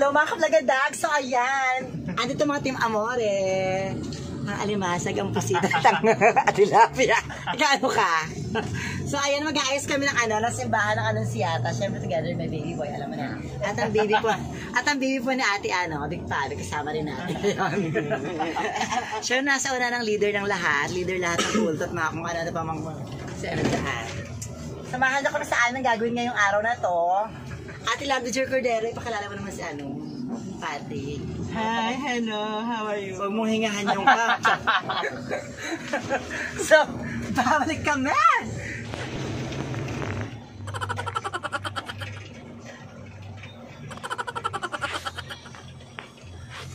hello mga kablagadag. So ayan, andito mga Team Amore. Ang alimasag, ang pusita, at tilapia. Ikaano ka? So ayan, mag-aayos kami ng simbahan ng Anunciata. Siyempre together my baby boy, alam mo na. At ang baby po ni ate Big Father, kasama rin natin. Siya nasa una ng leader lahat ng kulto at mga kung ano pa mga dyan. Samahan niyo kami sa anong gagawin ngayong araw na to. Ate Labdijor Cordero, ipakilala mo naman si Pati. Hi, hello, how are you? Huwag mong hingahan yung ka. So, babalik kami!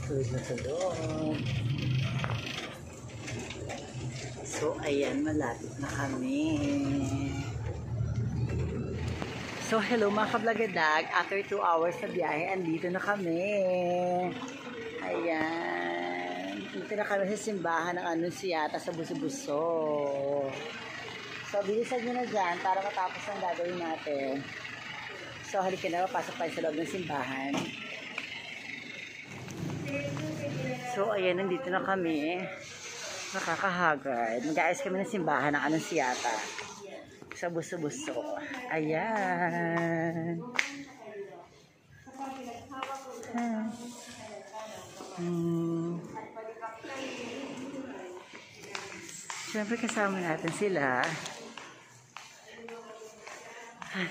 Tulog na sa loob. So, ayan, malapit na kami. So, hello mga kablagadag. After 2 hours na biyahe, andito na kami. Ayan. Dito na kami sa simbahan ng Anunciata sa Buso-Buso. So, bilisan nyo na dyan para matapos ang gagawin natin. So, halika na, papasok tayo sa loob ng simbahan. So, ayan, nandito na kami. Nakakahagard. Mag-aayos kami ng simbahan ng Anunciata sa Buso-Buso. Ayan. Siyempre kasama natin sila.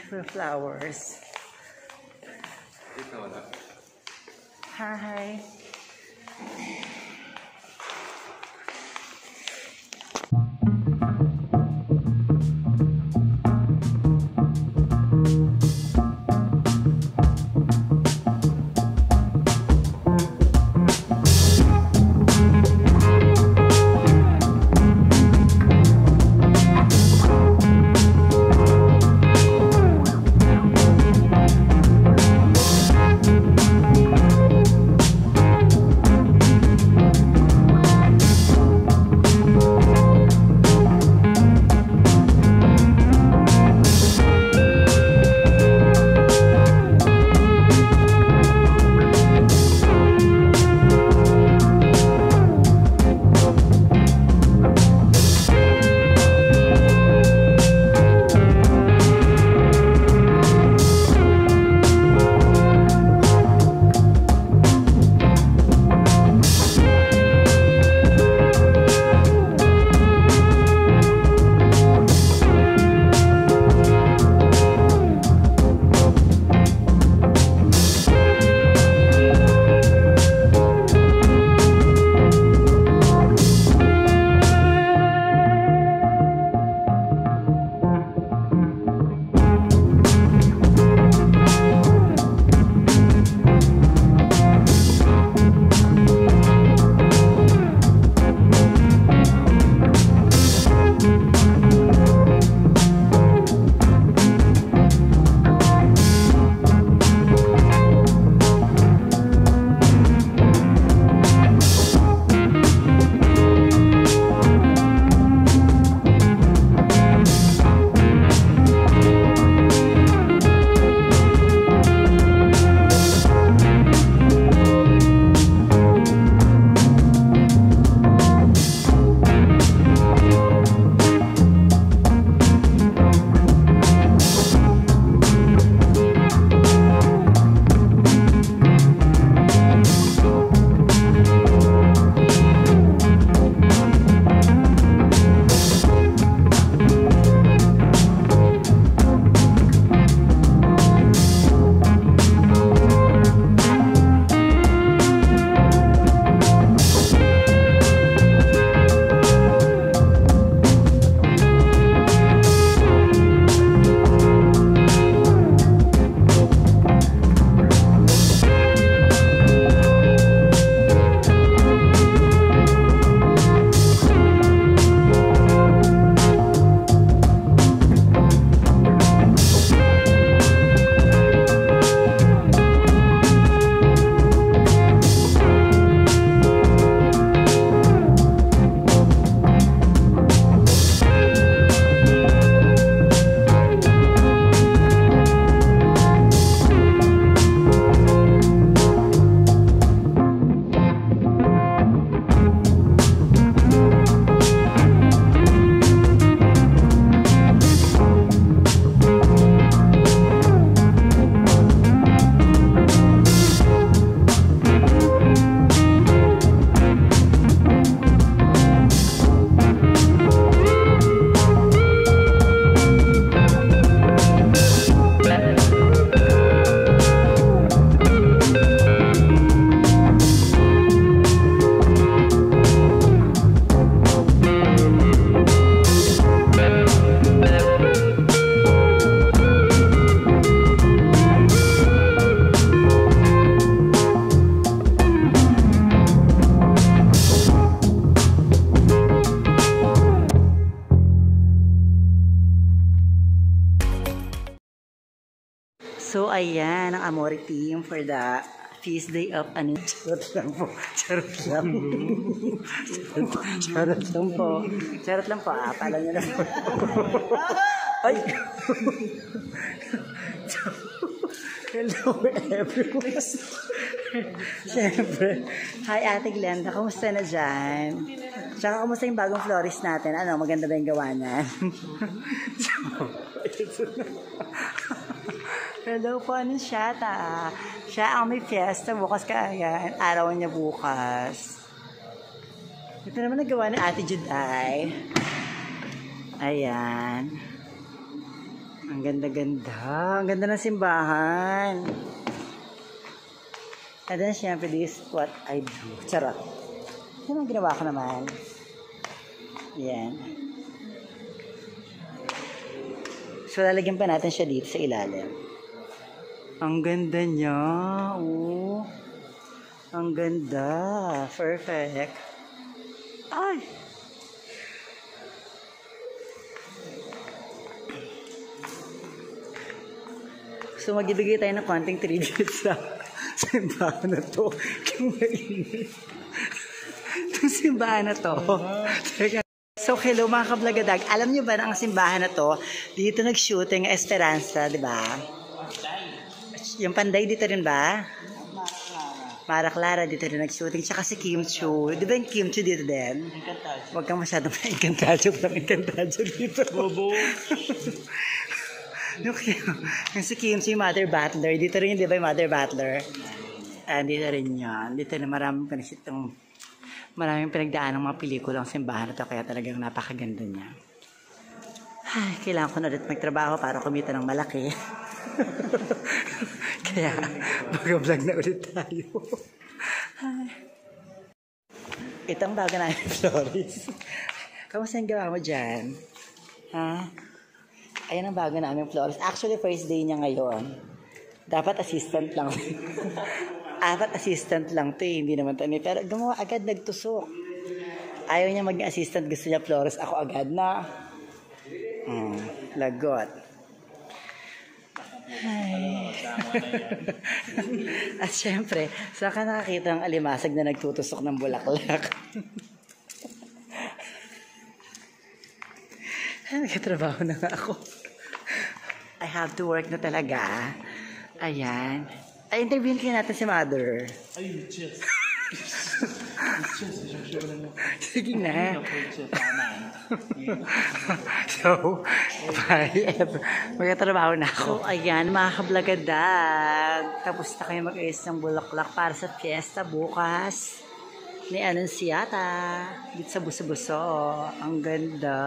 For flowers. Hi. So, ayan, ang Amore team for the feast day of ano. Charot lang po. Charot lang. Charot lang po. Charot lang po. Pala nyo na po. Ay! Hello everyone. Siyempre. Hi Ate Glenda, kamusta na dyan? Tsaka kamusta yung bagong florist natin? Ano, maganda ba yung gawa niya? Hello po, anong siya ta? Siya ang may fiesta bukas kaya araw niya bukas. Ito naman nagawa ni Ate Juday. Ayan. Ang ganda-ganda. Ang ganda ng simbahan. And then, syempre, this is what I do. Charot. Yan ang ginawa ko naman. Yan. So, lalagyan pa natin siya dito sa ilalim. Ang ganda niya. Oh. Ang ganda. Perfect. Ay! So, magbibigay tayo ng konting tribute sa simbahan na to. Itong simbahan na to. So, hello mga kablagadag. Alam nyo ba na ang simbahan na to, dito nag-shooting Esperanza, di ba? Yung Panday dito rin ba? Mara Clara dito rin nag-shooting. Tsaka si Kim Chu. Di ba yung Kim Chu dito din? Huwag kang masyadong ma-inkantadyo. Inkantadyo dito. Bobo. Yung si Kim, si Mother Butler. Dito rin yun, di ba yung Mother Butler? Dito rin yun. Dito na maraming pinagdaan ng mga pelikula ang simbahan na ito. Kaya talagang napakaganda niya. Ay, kailangan ko na ulit magtrabaho para kumita ng malaki. Kaya, mag-vlog na ulit tayo. Itong bago namin, Flores. Kamusta yung gawa mo dyan? Ha? Ayan ang bago namin Flores. Actually, first day niya ngayon. Dapat assistant lang. Dapat assistant lang to eh. Hindi naman to. Pero gumawa agad, nagtusok. Ayaw niya maging assistant. Gusto niya Flores. Ako agad na. Lagot. Ay. At syempre, saan ka nakakita ng alimasag na nagtutusok ng bulaklak? Nagkatrabaho na nga ako. I have to work na talaga. Ayan. Ay, interviewin kayo natin si Mother. Ay, cheers. Sige na. So, bye. Magkatrabaho na ako. So, ayan, mga kablagadag. Tapos na kayo mag-ayos ng bulaklak para sa fiesta bukas ni Anunciata. Dito sa Buso-Buso. Ang ganda.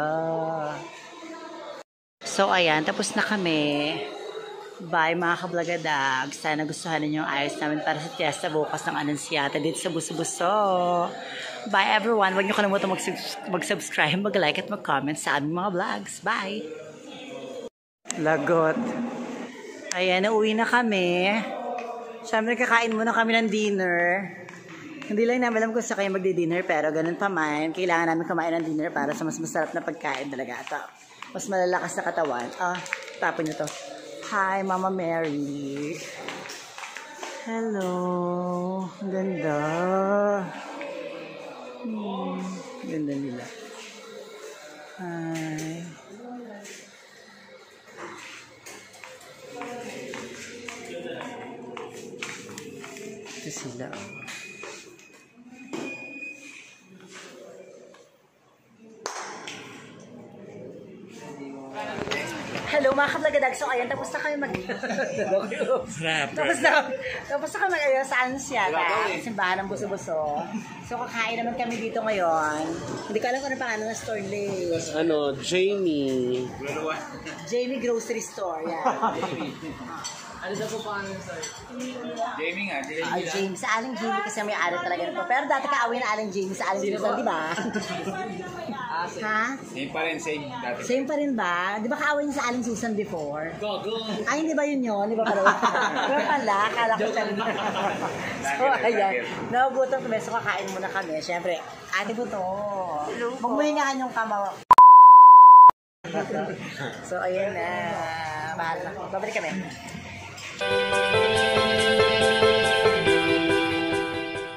So, ayan. Tapos na kami. Bye, mga kablagadag. Sana gustuhan ninyo yung ayos namin para sa fiesta bukas ng Anunciata dito sa Buso-Buso. Bye, everyone. Huwag niyo kalimutan mag-subscribe, mag-like at mag-comment sa aming mga vlogs. Bye! Lagot. Ayan, nauwi na kami. Siyempre, kakain muna kami ng dinner. Hindi lang namin alam kung sa kayo magdi-dinner, pero ganun pa man. Kailangan namin kumain ng dinner para sa mas masarap na pagkain talaga. Ito, mas malalakas na katawan. Tapon nyo to. Hi, Mama Mary. Hello. Ang ganda. Ganda nila. Hi. Ito sila. Hello mga kablagadag. So ayan, tapos na kayo tapos na kami mag-ayos sa Anunciata, simbahan ng Buso-Buso. So kakain naman kami dito ngayon. Hindi ko alam kung ano pangalan ng store name. Jamie. Jamie Grocery Store. Yan. Ano sa po pangalan ng store? Jamie nga. Jamie. Sa Aling Jamie kasi may ari talaga nito. Pero dati kaawin na Aling Jamie sa Aling Jamie, di ba? Ha? Same pa rin, same. Dati. Same pa rin ba? Di ba kaawin niya sa Aling Susan before? Go! Ay, hindi ba yun yun? Di ba pala? Pero pala, akala ko siya rin. So, ayan. Nagugutom kami. So, kakain muna kami. Siyempre, ate po to. Magmuhingahan yung kamaw. So, ayan na. Mahal na. Babalik kami.